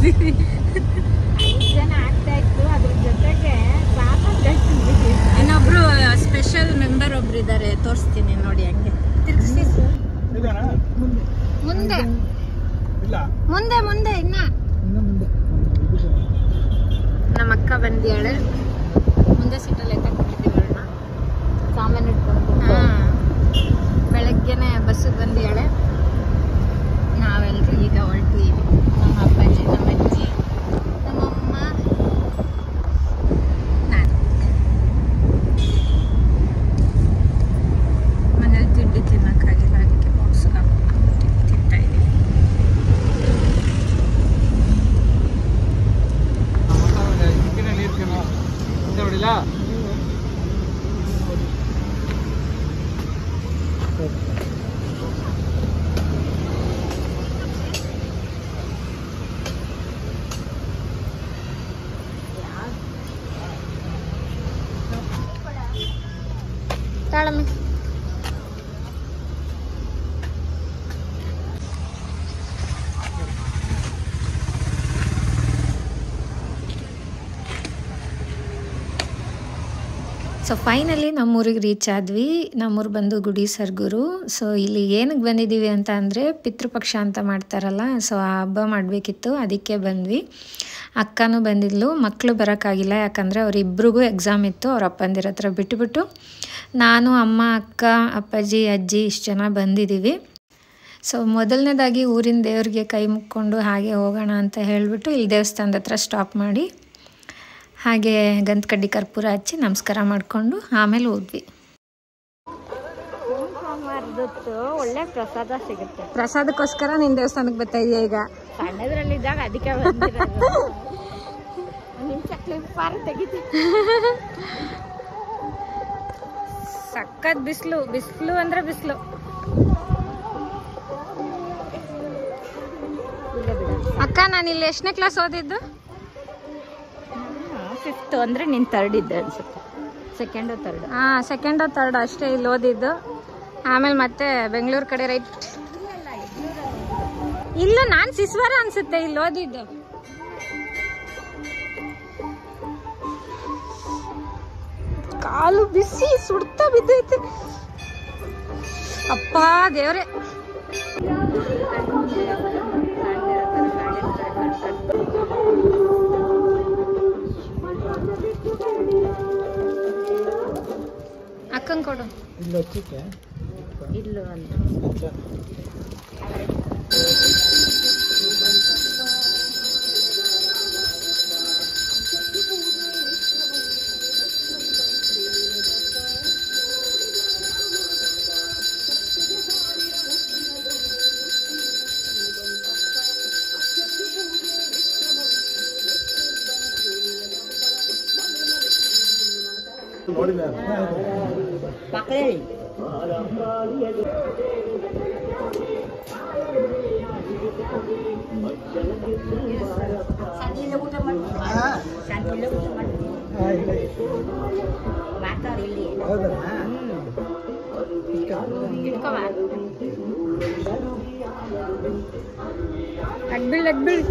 ಬಂದಿದ್ದೀವಿ. 5 ಜನ ಆಗ್ತಾ ಇತ್ತು. ಅದ್ರ ಜೊತೆಗೆ ಇನ್ನೊಬ್ರು ಸ್ಪೆಷಲ್ ಮೆಂಬರ್ ಒಬ್ರು ಇದ್ದಾರೆ, ತೋರಿಸ್ತೀನಿ ನೋಡಿ. ಹಂಗೆ ತಿರ್ಗಿಸಿ ಮುಂದೆ ಮುಂದೆ ಮುಂದೆ ಇನ್ನ ನಮ್ಮ ಅಕ್ಕ ಬಂದಿಯಾಳೆ. ಮುಂದೆ ಸೀಟಲ್ಲಿ ಎತ್ತಾಕ್ಬಿಟ್ಟಿದ್ದೀವಣ್ಣ. ಸಾಮಾನು ಇಟ್ಕೊಂಡು ಬೆಳಗ್ಗೆನೆ ಬಸ್ಸಿಗೆ ಬಂದಿಯಾಳೆ. ನಾವೆಲ್ಲರೂ ಈಗ ಹೊರಟಿದ್ದೀವಿ. ನಮ್ಮ ಅಪ್ಪಾಜಿ, ನಮ್ಮ ಅಜ್ಜಿ, ನಮ್ಮಮ್ಮ, ನಾನು. ಮನೇಲಿ ತಿಂಡಿ ತಿನ್ನೋಕ್ಕಾಗಿಲ್ಲ, ಅದಕ್ಕೆ ಬಾಕ್ಸ್ಗೆ ತಿಂತಾ ಇದ್ದೀವಿ. ತಾಳಮ್ಮೆ ಸೊ ಫೈನಲಿ ನಮ್ಮೂರಿಗೆ ರೀಚ್ ಆದ್ವಿ. ನಮ್ಮೂರು ಬಂದು ಗುಡಿ ಸರ್ಗೂರು. ಸೊ ಇಲ್ಲಿ ಏನಕ್ಕೆ ಬಂದಿದ್ದೀವಿ ಅಂತ ಅಂದರೆ ಪಿತೃಪಕ್ಷ ಅಂತ ಮಾಡ್ತಾರಲ್ಲ, ಸೊ ಆ ಹಬ್ಬ ಮಾಡಬೇಕಿತ್ತು, ಅದಕ್ಕೆ ಬಂದ್ವಿ. ಅಕ್ಕನೂ ಬಂದಿದ್ಲು, ಮಕ್ಕಳು ಬರೋಕ್ಕಾಗಿಲ್ಲ ಯಾಕಂದರೆ ಅವರಿಬ್ರಿಗೂ ಎಕ್ಸಾಮ್ ಇತ್ತು. ಅವ್ರ ಅಪ್ಪಂದಿರ ಹತ್ರ ಬಿಟ್ಟುಬಿಟ್ಟು ನಾನು, ಅಮ್ಮ, ಅಕ್ಕ, ಅಪ್ಪಾಜಿ, ಅಜ್ಜಿ ಇಷ್ಟು ಜನ ಬಂದಿದ್ದೀವಿ. ಸೊ ಮೊದಲನೇದಾಗಿ ಊರಿನ ದೇವ್ರಿಗೆ ಕೈ ಮುಕ್ಕೊಂಡು ಹಾಗೆ ಹೋಗೋಣ ಅಂತ ಹೇಳಿಬಿಟ್ಟು ಇಲ್ಲಿ ದೇವಸ್ಥಾನದ ಹತ್ರ ಸ್ಟಾಪ್ ಮಾಡಿ ಹಾಗೆ ಗಂಧ ಕಡ್ಡಿ ಕರ್ಪೂರ ಹಚ್ಚಿ ನಮಸ್ಕಾರ ಮಾಡಿಕೊಂಡು ಆಮೇಲೆ ಹೋದ್ವಿ. ಸೋಮವಾರದೊತ್ತು ಒಳ್ಳೆ ಪ್ರಸಾದ ಸಿಗುತ್ತೆ. ಪ್ರಸಾದಕ್ಕೋಸ್ಕರ ನಿನ್ನ ದೇವಸ್ಥಾನಕ್ಕೆ ಬರ್ತಾ ಇದೆಯಾ ಈಗ? ಸಣ್ಣದ್ರಲ್ಲಿದ್ದಾಗ ಅದಕ್ಕೆ ಬಂದಿರೋದು. ಚಕ್ಲಿ ಪಾರ ತೆಗಿತೀನಿ. ಸಖತ್ ಬಿಸಿಲು, ಬಿಸಿಲು ಅಂದರೆ ಬಿಸಿಲು. ಅಕ್ಕ, ನಾನು ಇಲ್ಲಿ ಎಷ್ಟನೇ ಕ್ಲಾಸ್ ಓದಿದ್ದು? 5th ಅಂದರೆ ನೀನು 3rd ಇದ್ದೆ ಅನ್ಸುತ್ತೆ. 2nd or 3rd. ಹಾಂ, 2nd or 3rd ಅಷ್ಟೇ ಇಲ್ಲಿ ಓದಿದ್ದು. ಆಮೇಲೆ ಮತ್ತೆ ಬೆಂಗಳೂರು ಕಡೆ ರೈಟ್. ಇಲ್ಲ, ನಾನು ಸಿಸ್ವಾರ ಅನ್ಸುತ್ತೆ ಇಲ್ಲಿ ಓದಿದ್ದು. ಕಾಲು ಬಿಸಿ ಸುಡ್ತಾ ಬಿದ್ದೈತೆ. ಅಪ್ಪ ದೇವ್ರೆ. ಅಕ್ಕಂಗೆ ಕೊಡು. ಇಲ್ಲೂ ಅಂತ ಮಕ್ಕಳೇ ಶಾಂತಿಯಿಂದ ಊಟ ಮಾಡಿ ಮಾತಾಡಿಲ್ಲಿ ಅಡ್ಬಿಳ್ ಅಡ್ಬಿಳ್.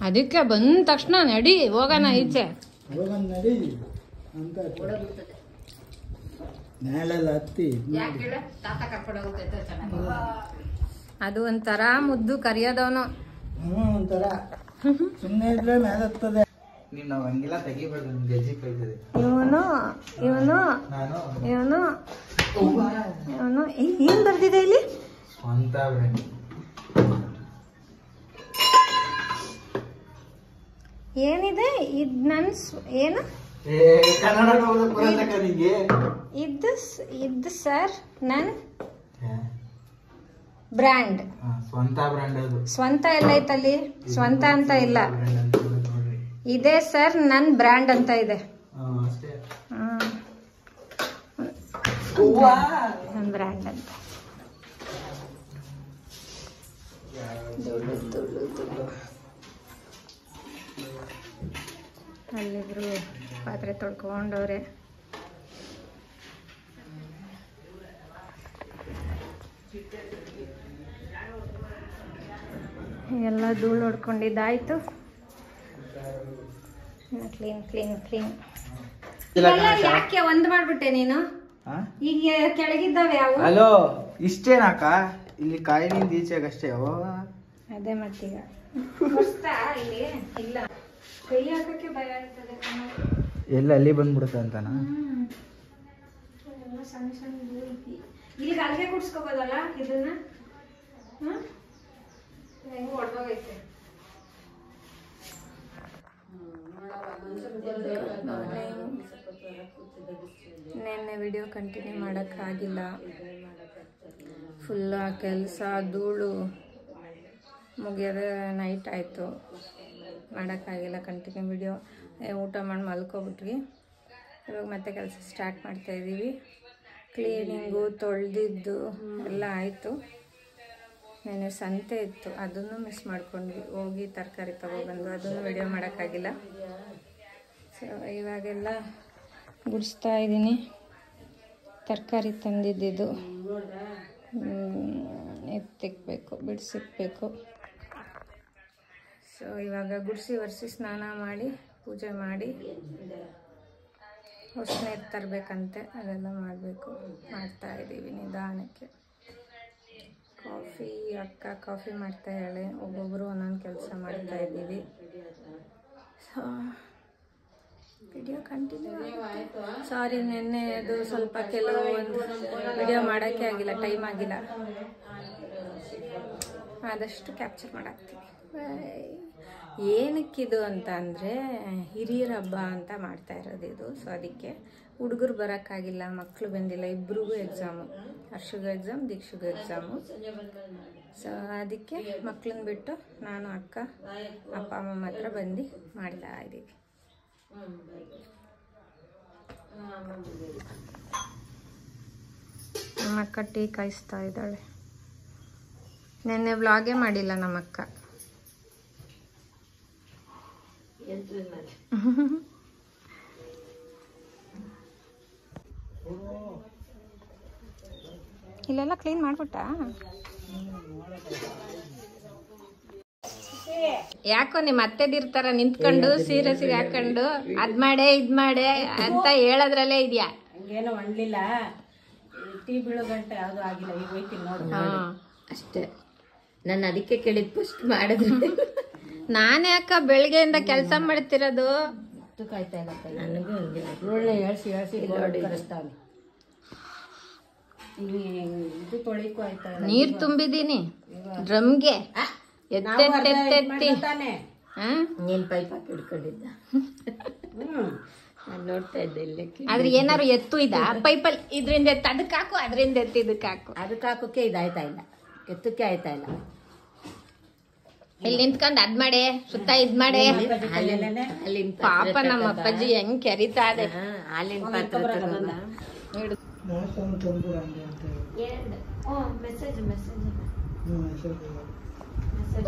ಅದಕ್ಕೆ ಬಂದ ತಕ್ಷಣ ನಡಿ ಹೋಗೋಣ ಈಚೆ. ಅದು ಒಂಥರ ಮುದ್ದು ಕರಿಯೋದವನು. ಇವನು ಇವನು ಇವನು ಇವನು ಏನ್ ಬರ್ದಿದೆ ಇಲ್ಲಿ? ಏನಿದೆ ಇದು? ನನ್ ಏನು ಇದು ಸರ್? ನನ್ ಬ್ರ್ಯಾಂಡ್. ಸ್ವಂತ ಎಲ್ಲ ಐತಲ್ಲಿ, ಸ್ವಂತ ಅಂತ ಇಲ್ಲ. ಇದೆ ಸರ್, ನನ್ ಬ್ರ್ಯಾಂಡ್ ಅಂತ ಇದೆ. ನನ್ ಬ್ರ್ಯಾಂಡ್ ಅಂತ. ಇಬ್ಬರು ಪಾತ್ರೆ ತೊಳ್ಕೊಂಡವ್ರೆ. ಎಲ್ಲ ಧೂಳು ಹೊಡ್ಕೊಂಡಿದ್ದಾಯ್ತು. Clean clean clean. ಯಾಕೆ ಒಂದ್ ಮಾಡ್ಬಿಟ್ಟೆ ನೀನು? ಈಗ ಕೆಳಗಿದ್ದಾವೆ ಯಾವ? ಹಲೋ, ಇಷ್ಟೇನಾಕ? ಇಲ್ಲಿ ಕಾಯಿನಿಂದ ಈಚೆಗಷ್ಟೇ. ಅದೇ ಮತ್ತೀಗ ಇಲ್ಲಿ ಇಲ್ಲ, ಕೈ ಹಾಕಕ್ಕೆ ಭಯ ಆಗ್ತದೆ. ಎಲ್ಲ ಅಲ್ಲಿ ಬಂದ್ಬಿಡುತ್ತೆ ಅಂತನಾ? ಸಣ್ಣ ಸಣ್ಣ ಇಲ್ಲಿಗೆ ಅಲ್ಲಿಗೆ ಕುಡ್ಸ್ಕೋಬೋದಲ್ಲ ಇದನ್ನ? ಹೆಂಗ್ ಹೊಡ್ದೋಗೈತೆ. ನೆನ್ನೆ ವಿಡಿಯೋ ಕಂಟಿನ್ಯೂ ಮಾಡೋಕ್ಕಾಗಿಲ್ಲ. ಫುಲ್ ಕೆಲಸ ಧೂಳು ಮುಗಿಯೋದೇ ನೈಟ್ ಆಯಿತು, ಮಾಡೋಕ್ಕಾಗಿಲ್ಲ ಕಂಟಿನ್ಯೂ ವಿಡಿಯೋ. ಊಟ ಮಾಡಿ ಮಲ್ಕೊಬಿಟ್ವಿ. ಇವಾಗ ಮತ್ತೆ ಕೆಲಸ ಸ್ಟಾರ್ಟ್ ಮಾಡ್ತಾಯಿದ್ದೀವಿ. ಕ್ಲೀನಿಂಗು ತೊಳೆದಿದ್ದು ಎಲ್ಲ ಆಯಿತು. ನೆನ್ನೆ ಸಂತೆ ಇತ್ತು, ಅದನ್ನು ಮಿಸ್ ಮಾಡ್ಕೊಂಡ್ವಿ. ಹೋಗಿ ತರಕಾರಿ ತೊಗೊಬಂದು ಅದನ್ನು ವಿಡಿಯೋ ಮಾಡೋಕ್ಕಾಗಿಲ್ಲ. ಸೊ ಇವಾಗೆಲ್ಲ ಗುಡಿಸ್ತಾ ಇದ್ದೀನಿ. ತರಕಾರಿ ತಂದಿದ್ದು ಎತ್ತಿಕ್ಬೇಕು, ಬಿಡಿಸಿಕ್ಬೇಕು. ಸೊ ಇವಾಗ ಗುಡಿಸಿ ಒರೆಸಿ ಸ್ನಾನ ಮಾಡಿ ಪೂಜೆ ಮಾಡಿ ಹೊಸನೇರು ತರಬೇಕಂತೆ, ಅದೆಲ್ಲ ಮಾಡಬೇಕು. ಮಾಡ್ತಾಯಿದ್ದೀವಿ ನಿಧಾನಕ್ಕೆ. ಕಾಫಿ ಅಕ್ಕ ಕಾಫಿ ಮಾಡ್ತಾ ಹೇಳಿ, ಒಬ್ಬೊಬ್ಬರು ಒಂದೊಂದು ಕೆಲಸ ಮಾಡ್ತಾಯಿದ್ದೀವಿ. So video continue. ಸಾರಿ, ನೆನ್ನೆ ಅದು ಸ್ವಲ್ಪ ಕೆಲವೊಂದು ವಿಡಿಯೋ ಮಾಡೋಕ್ಕೆ ಆಗಿಲ್ಲ, ಟೈಮ್ ಆಗಿಲ್ಲ. ಆದಷ್ಟು ಕ್ಯಾಪ್ಚರ್ ಮಾಡಾಕ್ತೀನಿ. ಏನಕ್ಕಿದು ಅಂತ ಅಂದರೆ ಹಿರಿಯರ ಹಬ್ಬ ಅಂತ ಮಾಡ್ತಾ ಇರೋದು ಇದು. ಸೊ ಅದಕ್ಕೆ ಹುಡುಗರು ಬರೋಕ್ಕಾಗಿಲ್ಲ, ಮಕ್ಕಳು ಬಂದಿಲ್ಲ, ಇಬ್ರಿಗೂ ಎಕ್ಸಾಮು. ಹರ್ಷಿಗೂ ಎಕ್ಸಾಮ್, ದೀಕ್ಷಿಗೂ ಎಕ್ಸಾಮು. ಸೊ ಅದಕ್ಕೆ ಮಕ್ಕಳನ್ನ ಬಿಟ್ಟು ನಾನು ಅಕ್ಕ ಅಪ್ಪ ಅಮ್ಮ ಮಾತ್ರ ಬಂದು ಮಾಡ್ತಾ ಇದ್ದೀವಿ. ನಮ್ಮಕ್ಕ ಟೀ ಕಾಯಿಸ್ತಾ ಇದ್ದಾಳೆ. ನೆನ್ನೆ ವ್ಲಾಗೇ ಮಾಡಿಲ್ಲ ನಮ್ಮಕ್ಕ. ಇಲ್ಲೆಲ್ಲ ಕ್ಲೀನ್ ಮಾಡ್ಬಿಟ್ಟ. ಯಾಕೋ ನಿಮ್ಮ ಅತ್ತೆದಿರ್ತಾರ ನಿಂತ್ಕೊಂಡು ಸೀರಿಯಸ್ಗೆ ಹಾಕೊಂಡು ಅದ್ ಮಾಡೆ ಇದ್ ಮಾಡೆ ಅಂತ ಹೇಳೋದ್ರಲ್ಲೇ ಇದೆಯಾ? ಹಂಗೇನೋ ಮಾಡ್ಲಿಲ್ಲ, ಟೀ ಬೀಳೋ ಗಂಟೆ ಯಾವ್ದು ಆಗಿಲ್ಲ. ಈಗ ಹೋಯ್ತೀನಿ ನೋಡು ಅಷ್ಟೇ. ನಾನು ಅದಕ್ಕೆ ಕೇಳಿದ್ ಫಸ್ಟ್ ಮಾಡಿದ್ರೆ. ನಾನೇ ಅಕ್ಕ ಬೆಳಗ್ಗೆಯಿಂದ ಕೆಲಸ ಮಾಡ್ತಿರೋದು. ಕಾಯ್ತಾ ಇಲ್ಲ, ನನಗೂ ಒಳ್ಳೆ ಹೇಳ್ಸಿ ಹೇಳ್ಸಿ ಕಳಿಸ್ತಾವೆ. ಇಲ್ಲಿ ಇದು ತೊಳಿಕು ಆಯ್ತಾ ಇಲ್ಲ. ನೀರ್ ತುಂಬಿದೀನಿ ಡ್ರಮ್ಗೆ, ಎತ್ತೆತ್ತೆತ್ತಿ. ನೀನ್ ಪೈಪ್ ಹಾಕಿ ಹಿಡ್ಕೊಂಡಿದ್ದ. ನಾನು ನೋಡ್ತಾ ಇದ್ದೆ ಇಲ್ಲೇ. ಆದ್ರೆ ಏನಾರು ಎತ್ತು ಇದ ಪೈಪಲ್ಲಿ ಇದ್ರಿಂದ ಎತ್ತು ಅದಕ್ಕೆ ಹಾಕು, ಅದರಿಂದ ಎತ್ತು ಇದಕ್ಕೆ ಹಾಕು. ಅದಕ್ಕೆ ಹಾಕೋಕೆ ಇದಾಯ್ತಾ ಇಲ್ಲ, ಎತ್ತಕ್ಕೆ ಆಯ್ತಾ ಇಲ್ಲ. ಇಲ್ಲಿ ನಿಂತ್ಕೊಂಡು ಅದ್ ಮಾಡೆ ಸುತ್ತ ಇದ್ ಮಾಡೆ. ಪಾಪ ನಮ್ಮ ಅಪ್ಪಾಜಿ ಹೆಂಗ್ ಕೆರಿತಾ ಇದೆ. ಹಾಲಿನ ಪಾತ್ರೆ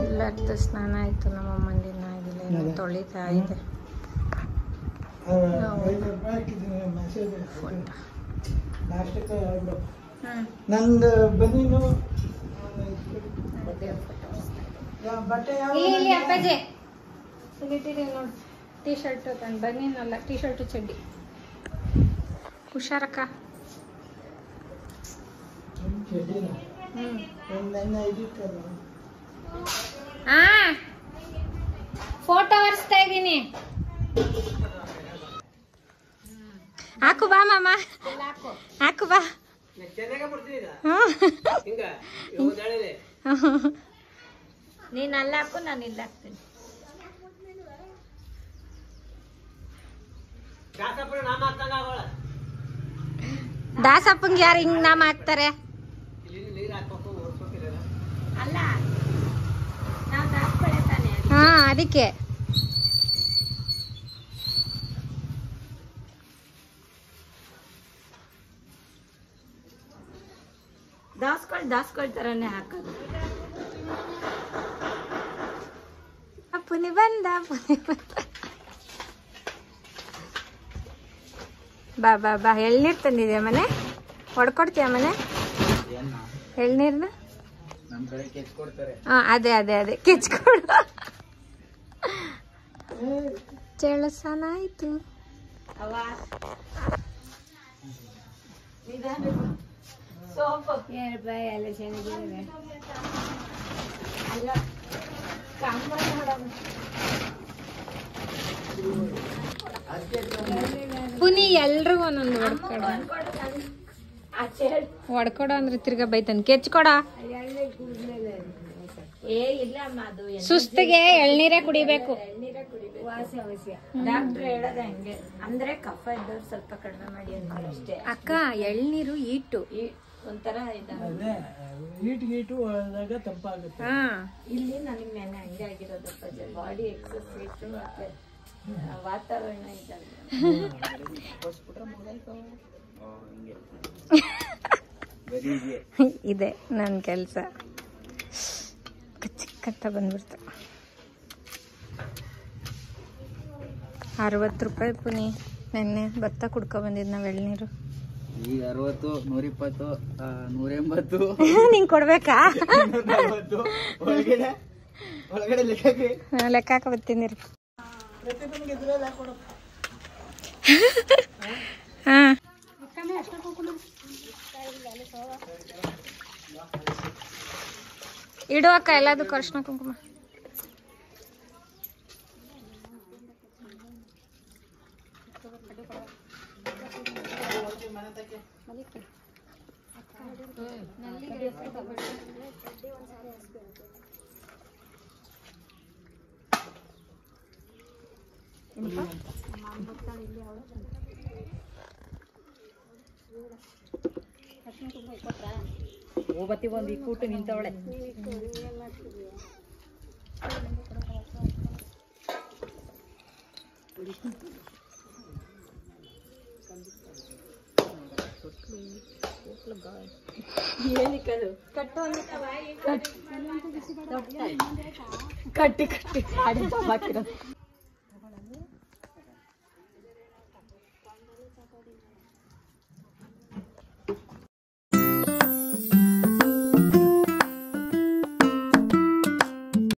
ಎಲ್ಲರದ್ದು ಸ್ನಾನ ಆಯ್ತು. ನಮ್ಮ ಅಮ್ಮಂದಿನ ಆಗಿಲ್ಲ, ತೊಳಿತಾ ಇದೆ. ನಂದು ಬನೀನು ಇಲ್ಲಿ ಅಪ್ಪಾಜಿ ಇಲ್ಲಿಟ್ಟಿದ್ದೀವಿ ನೋಡಿ. ಟೀ ಶರ್ಟ್ ತಂದು ಬನ್ನಿನಲ್ಲ, ಟೀ ಶರ್ಟು ಚಡ್ಡಿ. ಹುಷಾರಕ್ಕ. ಫೋಟೋ ಒರೆಸ್ತಾ ಇದ್ದೀನಿ. ಹಾಕು ಬಾ ಮಾಮ, ಹಾಕು ಬಾ. ನೀನ್ ಅಲ್ಲ ಹಾಕು, ನಾನು ಇಲ್ಲ ಹಾಕ್ತೀನಿ. ದಾಸಪ್ಪಂಗೆ ಯಾರು ಹಿಂಗ್ ನಾಮ ಹಾಕ್ತಾರೆ? ಅಲ್ಲ, ನಾವು ದಾಸ್ಕೊಳ್ಳೆ ತಾನೆ. ಹಾ, ಅದಕ್ಕೆ ದಾಸ್ಕೊಳ್ತಾರನೆ ಹಾಕೋದು. ಪುನಿ ಬಂದ, ಪುನಿ ಬಂದ. ಬಾ ಬಾ ಬಾ ಎಳ್ನೀರು ತಂದಿದ್ಯಾ ಮನೆ ಹೊಡ್ಕೊಡ್ತೀಯ ಮನೆ ಎಳ್ನೀರ್ನ ನಮ್ ಕಡೆ ಕೆಚ್ ಕೊಡ್ತಾರೆ. ಅದೇ ಅದೇ ಅದೇ ಕೆಚ್ಕೊಡು ಚಳಸನ ಆಯ್ತು. ಎಲ್ಲ ಚೆನ್ನಾಗಿದೆ. ಪುನಿ ಎಲ್ರಿಗೂ ಒಂದೊಂದು ಹೊಡ್ಕೊಡ ಅಂದ್ರೆ ತಿರ್ಗಾ ಬೈತಾನೆ. ಕೆಚ್ಕೊಡ ಸುಸ್ತಿಗೆ ಎಳ್ನೀರೇ ಕುಡಿಬೇಕು. ಡಾಕ್ಟರ್ ಹೇಳೋದು ಹಂಗೆ ಅಂದ್ರೆ ಕಫ ಇದ್ದವ್ರು ಸ್ವಲ್ಪ ಕಡಿಮೆ ಮಾಡಿ ಅಂತಾರೆ ಅಷ್ಟೇ. ಅಕ್ಕ ಎಳ್ನೀರು ಈಟು ಒಂಥರ ಗೀಟು ಹೋದಾಗ ತಂಪಾಗುತ್ತೆ. ಇಲ್ಲಿ ನನಗೆ ನೆನೆ ಹಂಗೆ ಆಗಿರೋದಪ್ಪ. ಬಾಡಿ ಎಕ್ಸರ್ಸೈಸ್ ಮತ್ತೆ ವಾತಾವರಣ ಇದೆ ನನ್ನ ಕೆಲಸ. ಚಿಕ್ಕಂತ ಬಂದ್ಬಿಡ್ತು. 60 ರೂಪಾಯಿ ಪುನಿ. ನೆನ್ನೆ ಭತ್ತ ಕುಡ್ಕೊ ಬಂದಿದ್ ನಾವ್ ಎಳ್ನೀರು. ಈಗ 60, 120, 180. ನಿಂಗೆ ಕೊಡ್ಬೇಕಾ? ಒಳಗಡೆ ಲೆಕ್ಕ ಹಾಕ ಬರ್ತೀನಿ. ಹಾ ಇಡು ಅಕ್ಕ ಎಲ್ಲದಕ್ಕೂ ಅರ್ಶಿನ ಕುಂಕುಮ. ಹೋಗತಿ ಒಂದು ಈ ಕೂಟು ನಿಂತವಳೆ. ಕಟ್ಟಿ ಕಟ್ಟಿ ಹಾಕಿರೋದು